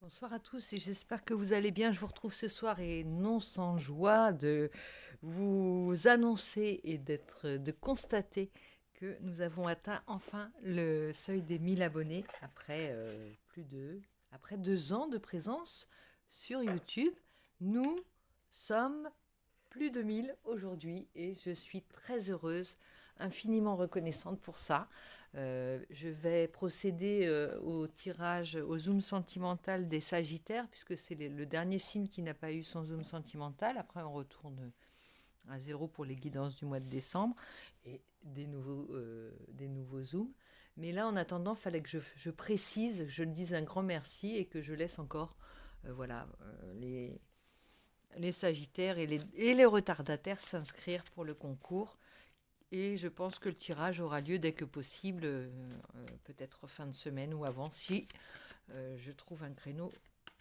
Bonsoir à tous et j'espère que vous allez bien. Je vous retrouve ce soir et non sans joie de vous annoncer et de constater que nous avons atteint enfin le seuil des 1000 abonnés après 2 ans de présence sur YouTube. Nous sommes plus de 1000 aujourd'hui et je suis très heureuse, infiniment reconnaissante pour ça. Je vais procéder au tirage, au zoom sentimental des Sagittaires, puisque c'est le dernier signe qui n'a pas eu son zoom sentimental. Après, on retourne à zéro pour les guidances du mois de décembre et des nouveaux zooms. Mais là, en attendant, il fallait que je précise, que je dise un grand merci et que je laisse encore les Sagittaires et les retardataires s'inscrire pour le concours. Et je pense que le tirage aura lieu dès que possible, peut-être fin de semaine ou avant, si je trouve un créneau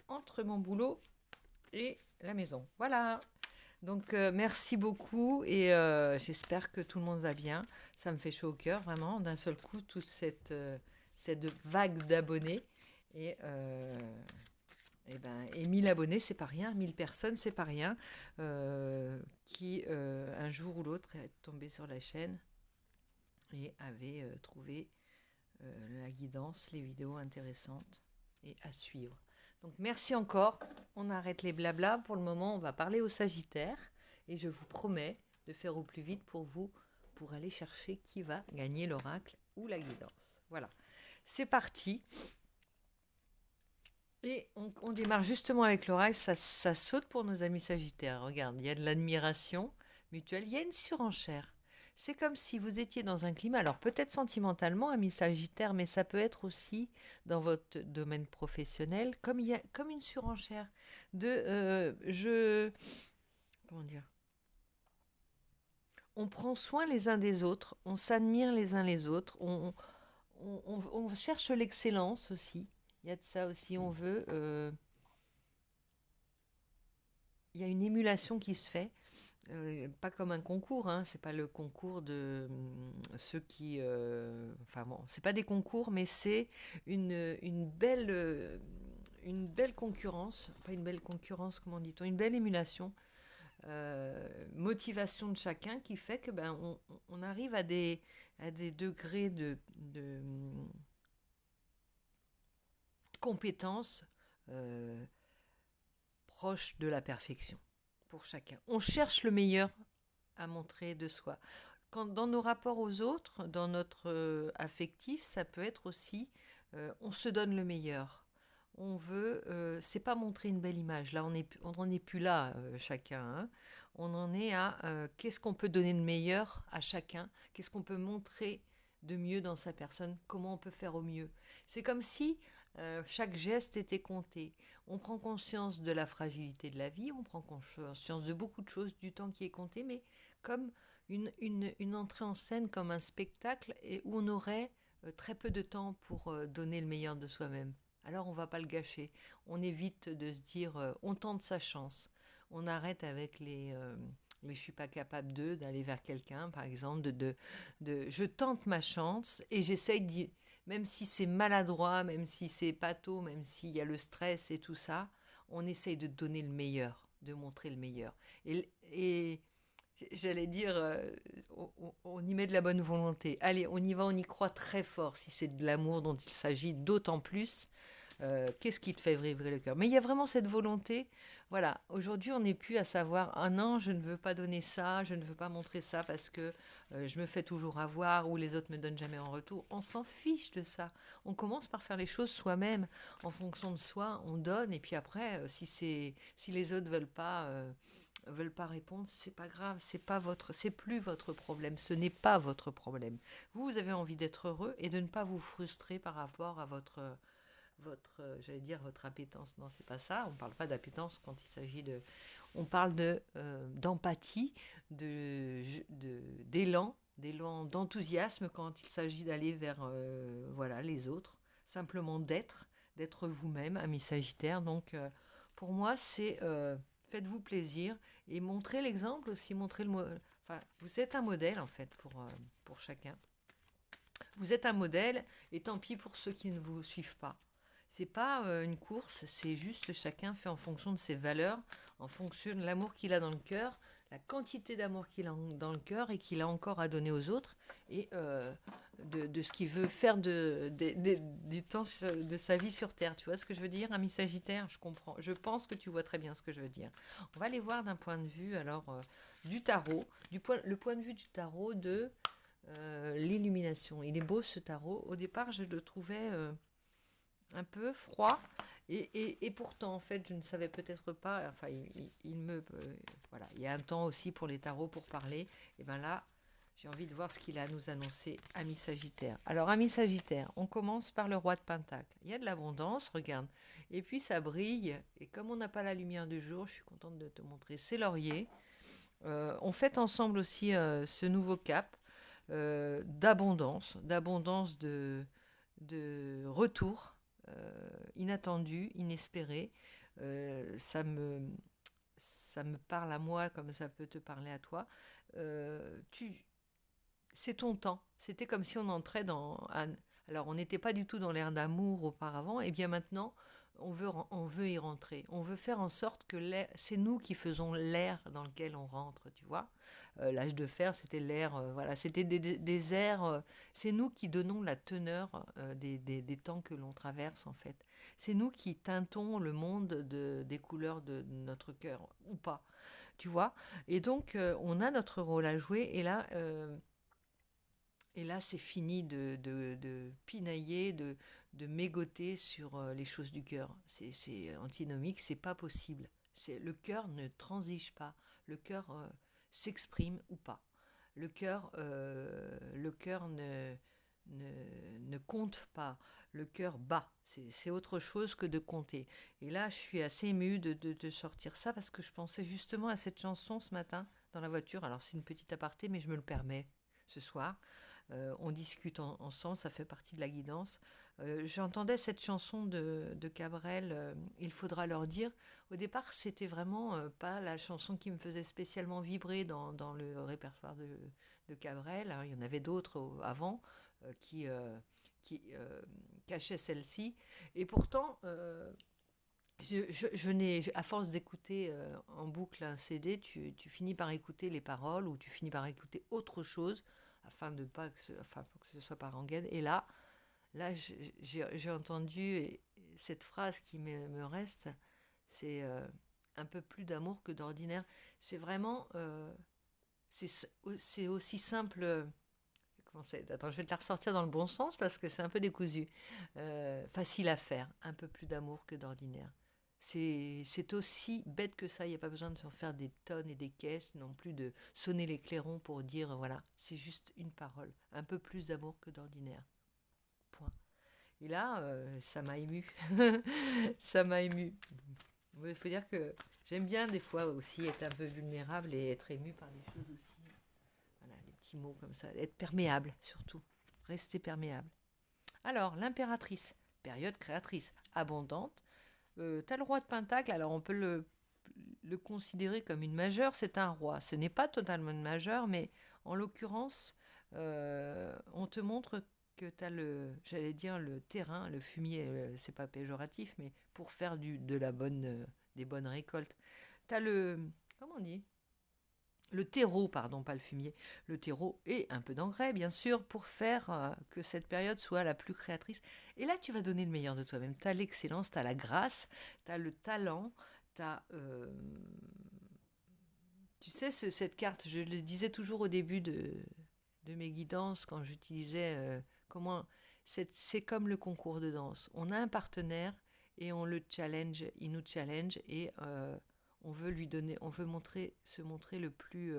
entre mon boulot et la maison. Voilà. Donc merci beaucoup et j'espère que tout le monde va bien. Ça me fait chaud au cœur, vraiment, d'un seul coup, toute cette vague d'abonnés. Et, euh, et 1000 abonnés, c'est pas rien, 1000 personnes, c'est pas rien, qui un jour ou l'autre est tombé sur la chaîne et avait trouvé la guidance, les vidéos intéressantes et à suivre. Donc merci encore, on arrête les blablas. Pour le moment, on va parler au Sagittaire et je vous promets de faire au plus vite pour vous pour aller chercher qui va gagner l'oracle ou la guidance. Voilà, c'est parti. Et on démarre justement avec l'oracle, ça saute pour nos amis Sagittaires. Regarde, il y a de l'admiration mutuelle, il y a une surenchère. C'est comme si vous étiez dans un climat, alors peut-être sentimentalement, amis Sagittaires, mais ça peut être aussi dans votre domaine professionnel, comme il y a comme une surenchère de comment dire, on prend soin les uns des autres, on s'admire les uns les autres, on cherche l'excellence aussi. Il y a de ça aussi, il y a une émulation qui se fait, pas comme un concours, hein, c'est pas le concours de ceux qui, enfin bon, c'est pas des concours, mais c'est une belle concurrence, pas une belle concurrence, comment dit-on, une belle émulation, motivation de chacun qui fait que on arrive à des degrés de compétences proches de la perfection pour chacun. On cherche le meilleur à montrer de soi. Quand, dans nos rapports aux autres, dans notre affectif, ça peut être aussi, on se donne le meilleur. On veut, c'est pas montrer une belle image. Là, on n'en est plus là, chacun, hein. On en est à qu'est-ce qu'on peut donner de meilleur à chacun, qu'est-ce qu'on peut montrer de mieux dans sa personne, comment on peut faire au mieux. C'est comme si chaque geste était compté. On prend conscience de la fragilité de la vie, on prend conscience de beaucoup de choses, du temps qui est compté, mais comme une entrée en scène, comme un spectacle, et où on aurait très peu de temps pour donner le meilleur de soi-même. Alors on ne va pas le gâcher. On évite de se dire on tente sa chance. On arrête avec les je suis pas capable d'aller vers quelqu'un, par exemple, je tente ma chance et j'essaye d'y, même si c'est maladroit, même si c'est pâteau, même s'il y a le stress et tout ça, on essaye de donner le meilleur, de montrer le meilleur. Et j'allais dire, on y met de la bonne volonté. Allez, on y va, on y croit très fort si c'est de l'amour dont il s'agit, d'autant plus. Qu'est-ce qui te fait vibrer le cœur? Mais il y a vraiment cette volonté. Voilà, aujourd'hui, on n'est plus à savoir, ah non, je ne veux pas donner ça, je ne veux pas montrer ça parce que je me fais toujours avoir ou les autres me donnent jamais en retour. On s'en fiche de ça. On commence par faire les choses soi-même, en fonction de soi, on donne et puis après, si les autres veulent pas répondre, c'est pas grave, c'est plus votre problème, ce n'est pas votre problème. Vous avez envie d'être heureux et de ne pas vous frustrer par rapport à j'allais dire votre appétence. Non, c'est pas ça. On ne parle pas d'appétence quand il s'agit de. On parle d'empathie, d'élan, d'enthousiasme quand il s'agit d'aller vers voilà les autres. Simplement d'être vous-même, ami Sagittaire. Donc, pour moi, c'est faites-vous plaisir et montrez l'exemple aussi, enfin, vous êtes un modèle en fait pour chacun. Vous êtes un modèle et tant pis pour ceux qui ne vous suivent pas. C'est pas une course, c'est juste chacun fait en fonction de ses valeurs, en fonction de l'amour qu'il a dans le cœur, la quantité d'amour qu'il a dans le cœur et qu'il a encore à donner aux autres, et de ce qu'il veut faire du temps de sa vie sur Terre. Tu vois ce que je veux dire, ami Sagittaire? Je comprends. Je pense que tu vois très bien ce que je veux dire. On va aller voir d'un point de vue alors du tarot, le point de vue du tarot de l'illumination. Il est beau ce tarot. Au départ, je le trouvais un peu froid. Et pourtant, en fait, je ne savais peut-être pas. Enfin, voilà, il y a un temps aussi pour les tarots pour parler. Et bien là, j'ai envie de voir ce qu'il a à nous annoncer, ami Sagittaire. Alors, ami Sagittaire, on commence par le roi de Pentacle. Il y a de l'abondance, regarde. Et puis, ça brille. Et comme on n'a pas la lumière du jour, je suis contente de te montrer ces lauriers. On fête ensemble aussi ce nouveau cap d'abondance de retour inattendu, inespéré. Ça me parle à moi comme ça peut te parler à toi. C'est ton temps. C'était comme si on entrait alors, on n'était pas du tout dans l'ère d'amour auparavant, et bien maintenant, on veut y rentrer. On veut faire en sorte que c'est nous qui faisons l'ère dans lequel on rentre, tu vois. L'âge de fer, c'était l'ère, voilà, c'était des ères. C'est nous qui donnons la teneur des temps que l'on traverse, en fait. C'est nous qui teintons le monde des couleurs de notre cœur, ou pas, tu vois. Et donc, on a notre rôle à jouer, et là, c'est fini de pinailler, de mégoter sur les choses du cœur. C'est antinomique, c'est pas possible. Le cœur ne transige pas. Le cœur s'exprime ou pas. Le cœur ne compte pas. Le cœur bat. C'est autre chose que de compter. Et là, je suis assez émue de sortir ça parce que je pensais justement à cette chanson ce matin dans la voiture. Alors, c'est une petite aparté, mais je me le permets ce soir. On discute ensemble, ça fait partie de la guidance. J'entendais cette chanson de Cabrel, Il faudra leur dire. Au départ, c'était vraiment pas la chanson qui me faisait spécialement vibrer dans le répertoire de Cabrel, hein. Il y en avait d'autres avant qui cachaient celle-ci. Et pourtant, à force d'écouter en boucle un CD, tu finis par écouter les paroles ou tu finis par écouter autre chose afin de pas pour que ce soit pas rengaine. Et là, j'ai entendu cette phrase qui me reste, c'est un peu plus d'amour que d'ordinaire. C'est vraiment, c'est aussi simple. Attends, je vais te la ressortir dans le bon sens parce que c'est un peu décousu. Facile à faire, un peu plus d'amour que d'ordinaire. C'est aussi bête que ça, il n'y a pas besoin de s'en faire des tonnes et des caisses, non plus de sonner les clairons pour dire, voilà, c'est juste une parole, un peu plus d'amour que d'ordinaire. Point. Et là, ça m'a ému. Ça m'a ému. Il faut dire que j'aime bien des fois aussi être un peu vulnérable et être ému par des choses aussi. Voilà, des petits mots comme ça. Être perméable surtout. Rester perméable. Alors, l'impératrice, période créatrice, abondante. T'as le roi de Pentacle, alors on peut le considérer comme une majeure, c'est un roi. Ce n'est pas totalement une majeure, mais en l'occurrence, on te montre que tu as j'allais dire le terrain, le fumier, c'est pas péjoratif, mais pour faire des bonnes récoltes. Tu as comment on dit? Le terreau, pardon, pas le fumier, le terreau et un peu d'engrais, bien sûr, pour faire que cette période soit la plus créatrice. Et là, tu vas donner le meilleur de toi-même. Tu as l'excellence, tu as la grâce, tu as le talent, tu as... tu sais, cette carte, je le disais toujours au début de mes guidances, quand j'utilisais comment... C'est comme le concours de danse. On a un partenaire et on le challenge, il nous challenge et... on veut lui donner, on veut se montrer le plus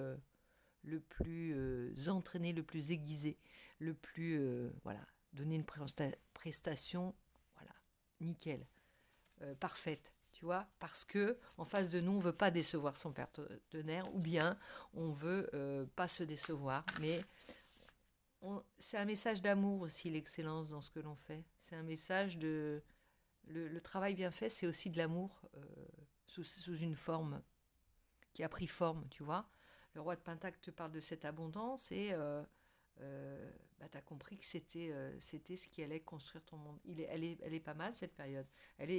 entraîné, le plus aiguisé, le plus, voilà, donner une prestation, voilà, nickel, parfaite, tu vois, parce que en face de nous, on veut pas décevoir son partenaire, ou bien on veut pas se décevoir, mais c'est un message d'amour aussi, l'excellence dans ce que l'on fait. C'est un message le travail bien fait, c'est aussi de l'amour sous une forme qui a pris forme, tu vois. Le roi de Pentacle te parle de cette abondance et tu as compris que c'était ce qui allait construire ton monde. Elle est pas mal cette période. Elle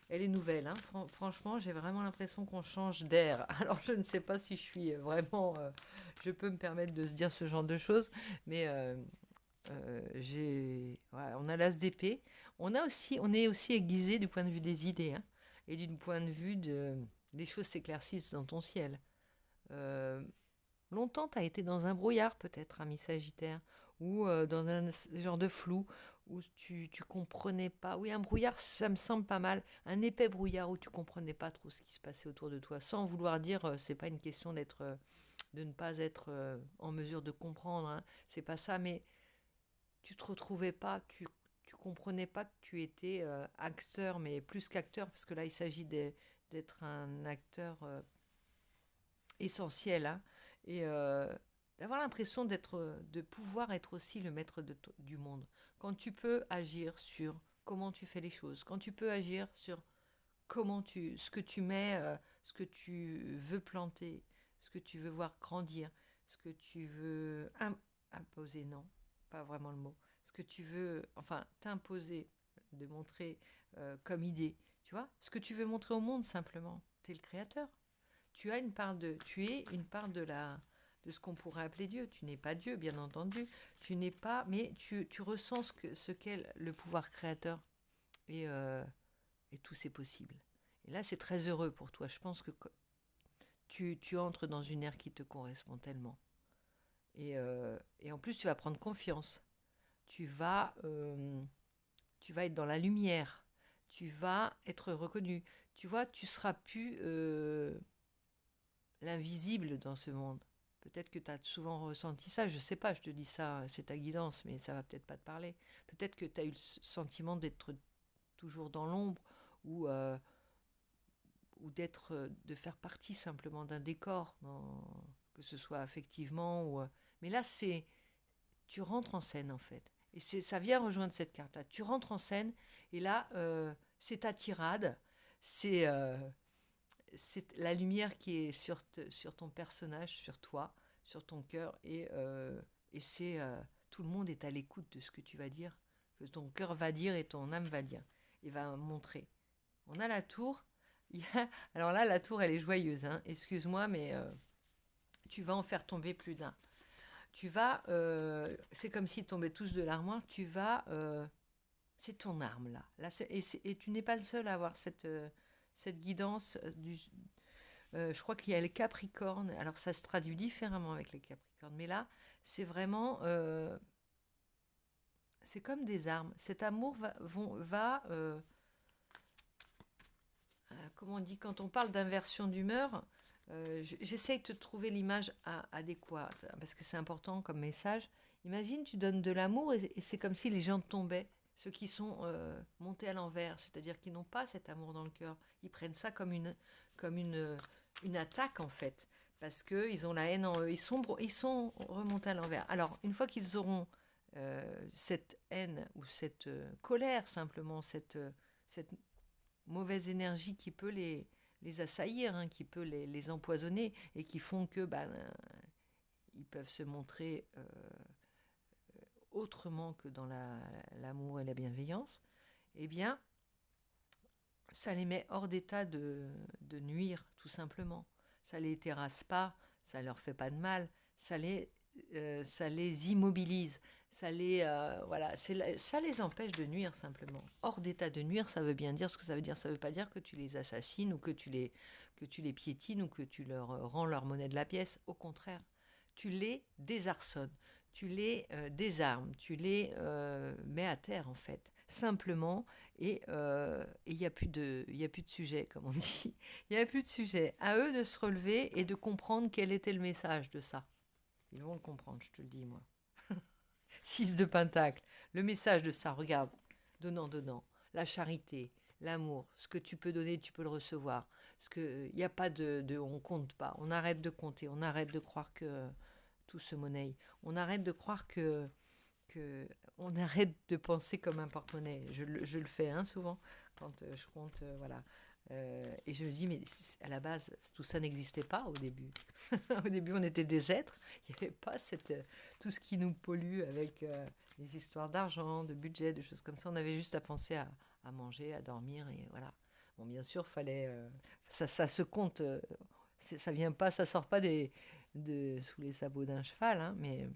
est nouvelle. Hein. Franchement, j'ai vraiment l'impression qu'on change d'air. Alors, je ne sais pas si je suis vraiment. Je peux me permettre de se dire ce genre de choses, mais on a l'as d'épée. On est aussi aiguisé du point de vue des idées, hein, et du point de vue des choses s'éclaircissent dans ton ciel. Euh, Longtemps, tu as été dans un brouillard, peut-être, ami Sagittaire, ou dans un genre de flou, où tu comprenais pas. Oui, un brouillard, ça me semble pas mal. Un épais brouillard où tu comprenais pas trop ce qui se passait autour de toi, sans vouloir dire, c'est pas une question de ne pas être en mesure de comprendre, hein, c'est pas ça, mais tu te retrouvais pas, tu comprenais pas que tu étais acteur, mais plus qu'acteur, parce que là, il s'agit d'être un acteur essentiel, hein, et d'avoir l'impression de pouvoir être aussi le maître du monde. Quand tu peux agir sur comment tu fais les choses, quand tu peux agir sur ce que tu mets, ce que tu veux planter, ce que tu veux voir grandir, ce que tu veux imposer, non, pas vraiment le mot, ce que tu veux, enfin, t'imposer, de montrer comme idée, tu vois, ce que tu veux montrer au monde simplement. Tu es le créateur. Tu es une part de ce qu'on pourrait appeler Dieu. Tu n'es pas Dieu, bien entendu. Tu n'es pas, mais tu ressens ce qu'est le pouvoir créateur et, euh, et tout c'est possible. Et là, c'est très heureux pour toi. Je pense que tu entres dans une ère qui te correspond tellement. Et en plus, tu vas prendre confiance. Tu vas, euh, Tu vas être dans la lumière. Tu vas être reconnu. Tu vois, tu seras plus l'invisible dans ce monde. Peut-être que tu as souvent ressenti ça, je sais pas, je te dis ça, c'est ta guidance, mais ça va peut-être pas te parler. Peut-être que tu as eu le sentiment d'être toujours dans l'ombre ou, de faire partie simplement d'un décor, que ce soit affectivement ou. Mais là, tu rentres en scène en fait. Et ça vient rejoindre cette carte-là. Tu rentres en scène et là, c'est ta tirade, c'est c'est la lumière qui est sur ton personnage, sur toi, sur ton cœur, et c'est tout le monde est à l'écoute de ce que tu vas dire, que ton cœur va dire et ton âme va dire, et va montrer. On a la tour. Alors là, la tour, elle est joyeuse, hein. Excuse-moi, mais tu vas en faire tomber plus d'un. C'est comme s'ils tombaient tous de l'armoire. C'est ton arme là. Et tu n'es pas le seul à avoir cette guidance je crois qu'il y a les Capricornes. Alors ça se traduit différemment avec les Capricornes, mais là, c'est vraiment, c'est comme des armes. Cet amour comment on dit, quand on parle d'inversion d'humeur, j'essaye de te trouver l'image adéquate, parce que c'est important comme message. Imagine, tu donnes de l'amour et c'est comme si les gens tombaient, ceux qui sont montés à l'envers, c'est-à-dire qui n'ont pas cet amour dans le cœur. Ils prennent ça comme une attaque en fait, parce qu'ils ont la haine en eux, ils sont remontés à l'envers. Alors, une fois qu'ils auront cette haine ou cette colère simplement, cette mauvaise énergie qui peut les assaillir, hein, qui peut les empoisonner et qui font que ils peuvent se montrer autrement que dans l'amour et la bienveillance, eh bien, ça les met hors d'état de nuire, tout simplement. Ça les terrasse pas, ça leur fait pas de mal, ça les immobilise, ça les empêche de nuire simplement. Hors d'état de nuire, ça veut bien dire ce que ça veut dire. Ça veut pas dire que tu les assassines ou que tu les piétines ou que tu leur rends leur monnaie de la pièce. Au contraire, tu les désarçonnes, tu les désarmes, tu les mets à terre en fait, simplement. Et il n'y a il y a plus de sujet, comme on dit. Il n'y a plus de sujet. À eux de se relever et de comprendre quel était le message de ça. Ils vont le comprendre, je te le dis moi. 6 de Pentacle. Le message de ça, regarde, donnant, donnant. La charité, l'amour, ce que tu peux donner, tu peux le recevoir. Il n'y a pas on compte pas. On arrête de compter. On arrête de croire que tout se monnaie. On arrête de croire on arrête de penser comme un porte-monnaie. Je le fais hein, souvent quand je compte, voilà. Et je me dis, mais à la base, tout ça n'existait pas au début. Au début, on était des êtres. Il n'y avait pas tout ce qui nous pollue avec les histoires d'argent, de budget, de choses comme ça. On avait juste à penser à manger, à dormir, et voilà. Bon, bien sûr, fallait, ça se compte. Ça vient pas, ça sort pas sous les sabots d'un cheval, hein, mais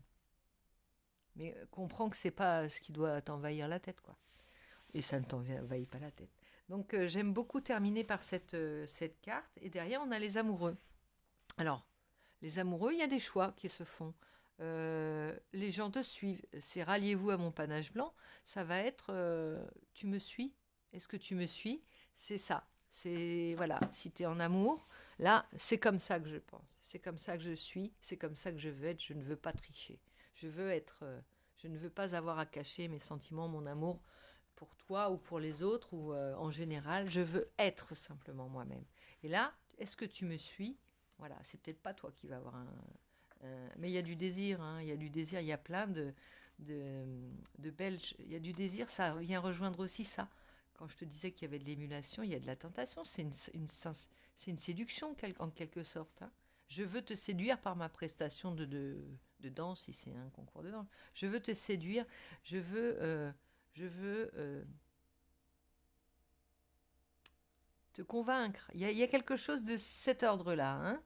comprends que c'est pas ce qui doit t'envahir la tête, quoi. Et ça ne t'envahit pas la tête. Donc j'aime beaucoup terminer par cette carte. Et derrière, on a les amoureux. Alors, les amoureux, il y a des choix qui se font. Les gens te suivent. C'est ralliez-vous à mon panache blanc. Ça va être tu me suis. Est-ce que tu me suis? C'est ça. C'est voilà. Si tu es en amour, là, c'est comme ça que je pense. C'est comme ça que je suis. C'est comme ça que je veux être. Je ne veux pas tricher. Je veux être. Je ne veux pas avoir à cacher mes sentiments, mon amour pour toi ou pour les autres ou en général. Je veux être simplement moi-même. Et là, est-ce que tu me suis? Voilà, c'est peut-être pas toi qui vas avoir mais il y a du désir, hein, il y a du désir, il y a plein de, de belles... Il y a du désir, ça vient rejoindre aussi ça. Quand je te disais qu'il y avait de l'émulation, il y a de la tentation, c'est une séduction en quelque sorte. Hein. Je veux te séduire par ma prestation de danse, si c'est un concours de danse. Je veux te séduire, je veux te convaincre. Il y a quelque chose de cet ordre-là. Hein.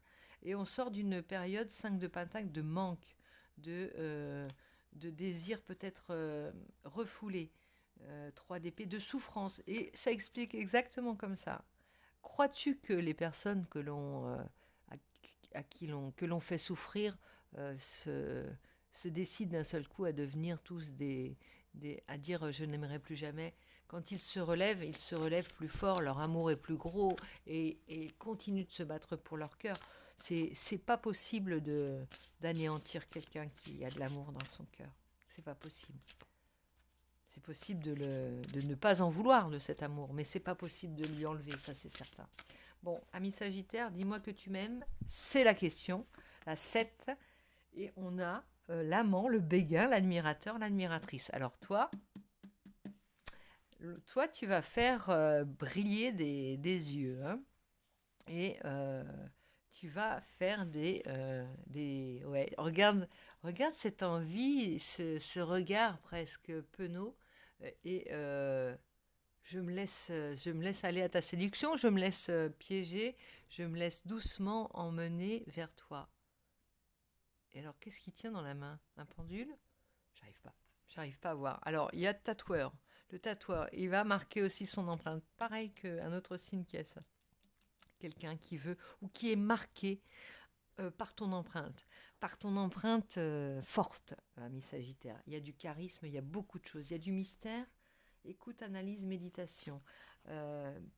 Et on sort d'une période 5 de pentacle de manque, de désir peut-être refoulé, 3 d'épée, de souffrance. Et ça explique exactement comme ça. Crois-tu que les personnes que l'on fait souffrir euh, se, se décident d'un seul coup à devenir tous à dire je n'aimerai plus jamais. Quand ils se relèvent plus fort, leur amour est plus gros et ils continuent de se battre pour leur cœur. C'est pas possible d'anéantir quelqu'un qui a de l'amour dans son cœur. C'est pas possible. C'est possible de ne pas en vouloir de cet amour, mais c'est pas possible de lui enlever, ça c'est certain. Bon, ami Sagittaire, dis-moi que tu m'aimes, c'est la question, la 7. Et on a l'amant, le béguin, l'admirateur, l'admiratrice. Alors toi, tu vas faire briller des yeux. Hein, et tu vas faire ouais, regarde cette envie, ce regard presque penaud. Et je me laisse aller à ta séduction, je me laisse piéger, je me laisse doucement emmener vers toi. Et alors, qu'est-ce qui tient dans la main? Un pendule? J'arrive pas. J'arrive pas à voir. Alors, il y a le tatoueur. Le tatoueur, il va marquer aussi son empreinte. Pareil qu'un autre signe qui a ça. Quelqu'un qui veut ou qui est marqué par ton empreinte. Par ton empreinte forte, ami Sagittaire. Il y a du charisme, il y a beaucoup de choses. Il y a du mystère. Écoute, analyse, méditation.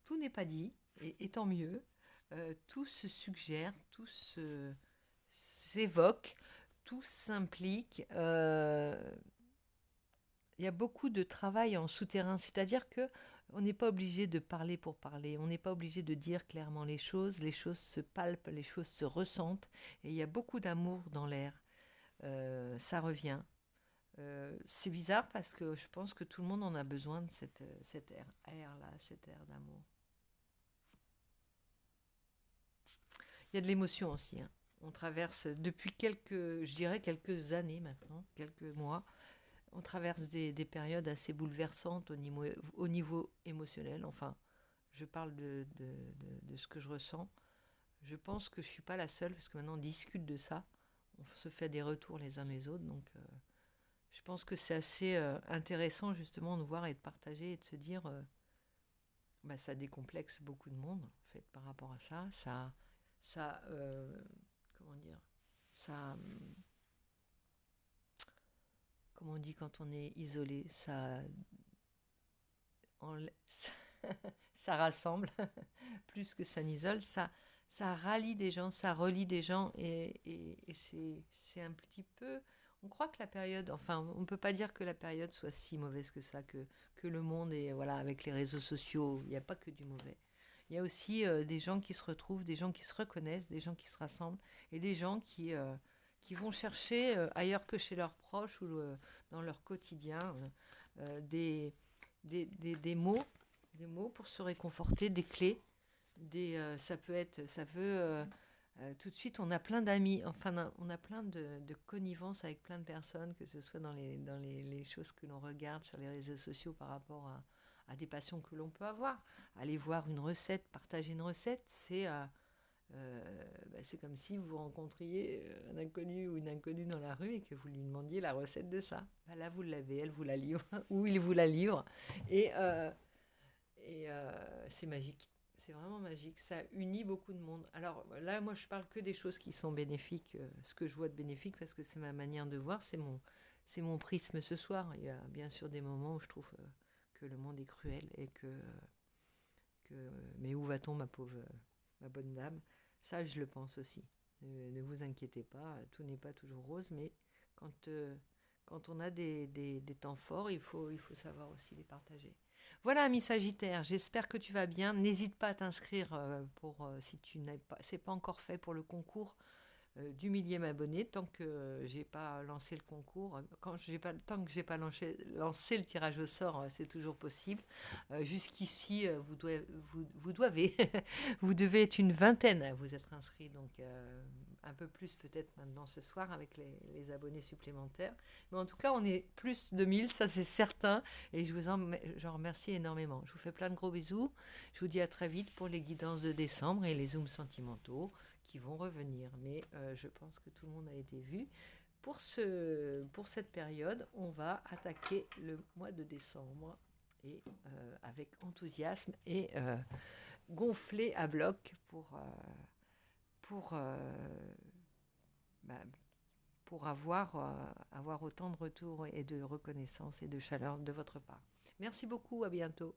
Tout n'est pas dit, et tant mieux. Tout se suggère, s'évoque, tout s'implique. Il y a beaucoup de travail en souterrain, c'est-à-dire que on n'est pas obligé de parler pour parler, on n'est pas obligé de dire clairement les choses se palpent, les choses se ressentent, et il y a beaucoup d'amour dans l'air. Ça revient. C'est bizarre parce que je pense que tout le monde en a besoin de cet air-là, cet air d'amour. Il y a de l'émotion aussi. Hein. On traverse depuis je dirais quelques années maintenant, quelques mois, on traverse des périodes assez bouleversantes au niveau émotionnel. Enfin, je parle de ce que je ressens. Je pense que je ne suis pas la seule, parce que maintenant on discute de ça. On se fait des retours les uns les autres. Donc, je pense que c'est assez intéressant justement de voir et de partager et de se dire, ça décomplexe beaucoup de monde, en fait, par rapport à ça. Comment dire, ça... Comme on dit quand on est isolé, ça, ça rassemble plus que ça n'isole, ça rallie des gens, ça relie des gens et c'est un petit peu... On croit que la période, enfin on ne peut pas dire que la période soit si mauvaise que ça, que le monde est, voilà, avec les réseaux sociaux, il n'y a pas que du mauvais. Il y a aussi des gens qui se retrouvent, des gens qui se reconnaissent, des gens qui se rassemblent et des gens qui vont chercher ailleurs que chez leurs proches ou dans leur quotidien des mots pour se réconforter, des clés tout de suite, on a plein d'amis, enfin, on a plein de connivence avec plein de personnes, que ce soit dans les choses que l'on regarde sur les réseaux sociaux par rapport à des passions que l'on peut avoir. Aller voir une recette, partager une recette, c'est comme si vous rencontriez un inconnu ou une inconnue dans la rue et que vous lui demandiez la recette de ça. Bah là, vous l'avez, elle vous la livre, ou il vous la livre. Et, euh, c'est magique. C'est vraiment magique. Ça unit beaucoup de monde. Alors là, moi, je parle que des choses qui sont bénéfiques. Ce que je vois de bénéfique, parce que c'est ma manière de voir, c'est mon prisme ce soir. Il y a bien sûr des moments où je trouve que le monde est cruel et mais où va-t-on, ma bonne dame? Ça, je le pense aussi. Ne vous inquiétez pas, tout n'est pas toujours rose, mais quand, euh, quand on a des temps forts, il faut savoir aussi les partager. Voilà, ami Sagittaire, j'espère que tu vas bien. N'hésite pas à t'inscrire si tu n'as pas, c'est pas encore fait pour le concours du millième abonné. Tant que j'ai pas lancé le concours, tant que j'ai pas lancé le tirage au sort, c'est toujours possible. Jusqu'ici, vous devez être une vingtaine à vous être inscrits, donc un peu plus peut-être maintenant ce soir avec les abonnés supplémentaires. Mais en tout cas, on est plus de 1000, ça c'est certain, et j'en remercie énormément. Je vous fais plein de gros bisous. Je vous dis à très vite pour les guidances de décembre et les zooms sentimentaux qui vont revenir. Mais je pense que tout le monde a été vu. Pour cette période, on va attaquer le mois de décembre et avec enthousiasme et gonflé à bloc pour, bah, pour avoir autant de retours et de reconnaissance et de chaleur de votre part. Merci beaucoup, à bientôt.